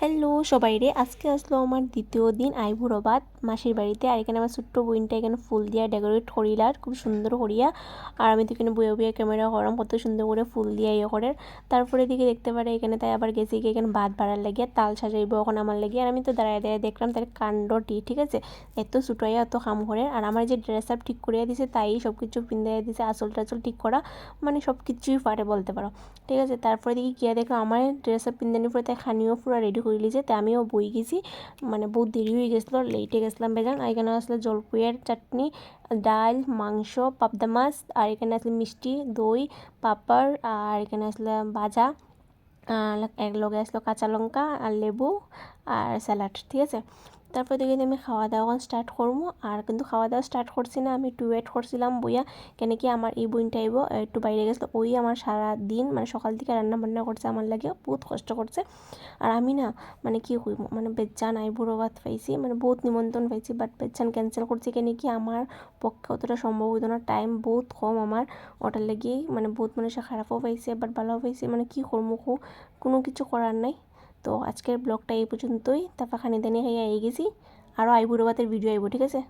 Hello সবাই রে, আজকে আসলো আমার দ্বিতীয় দিন আইবুড়োবাদ মাসির বাড়িতে। আর এখানে আমার ছোট্ট বোনটা এখানে ফুল দিয়া ডেকোরেট করিলার খুব সুন্দর করিয়া। আর আমি তো এখানে বইয়ে বইয়ে ক্যামেরা করাম কত সুন্দর করে ফুল দিয়া ইয়ে করে। তারপরে দিকে দেখতে পারে এখানে তাই আবার গেছি কি এখানে ভাত বাড়ার লাগিয়া তাল সাজাইব এখন আমার লাগিয়ে। আর আমি তো দাঁড়ায় দাঁড়ায় দেখলাম তার কাণ্ডটি, ঠিক আছে, এত ছুটাইয়া এত কাম করে। আর আমার যে ড্রেস আপ ঠিক করিয়া দিছে তাই সব কিছু পিন্দাইয়া দিছে, আসল টাচল ঠিক করা, মানে সব কিছুই পারে বলতে পারো, ঠিক আছে। তারপরে দেখি গিয়া দেখো আমার ড্রেস আপ পিন্দানির পরে তাই খানিও পুরো রেডি করে লিছে, তাই আমিও বই গেছি, মানে বহুত দেরি হয়ে গেছিলো, লেটে গেছিলাম বেজান। আর এখানে আসলে জলপুইয়ের চাটনি, ডাল, মাংস, পাবদা মাছ, আর এখানে আসলে মিষ্টি, দই, পাপড়, আর এখানে আসলে ভাজা, এক লগে আসলো কাঁচা লঙ্কা আর লেবু আর স্যালাড, ঠিক আছে। তারপর দেখি আমি খাওয়া দাওয়া স্টার্ট করবো। আর কিন্তু খাওয়া দাওয়া স্টার্ট করছি না, আমি একটু ওয়েট করছিলাম বইয়া, কেন কি আমার এই বোনটা আইব একটু বাইরে গেছিলো, ওই আমার সারা দিন মানে সকাল থেকে রান্না বান্না করছে আমার লাগে, বহুত কষ্ট করছে। আর আমি না মানে কি হইব, মানে বেজ্জান আইবুড়ো ভাত পাইছি, মানে বহুত নিমন্ত্রণ পাইছি, বাট বেজ্জান ক্যান্সেল করছি, কেন কি আমার পক্ষে অতটা সম্ভব হইতো না, টাইম বহুত কম আমার, ওটার লাগেই মানে বহুত মানুষে খারাপও পাইছে বাট ভালোও পাইছে, মানে কি করবো কোনো কিছু করার নাই। তো আজকের ব্লগটা এই পর্যন্তই, তারপর খানি দানি খাইয়া গেছি, আরও আইবুড়ো ভাতের ভিডিও আইব, ঠিক আছে।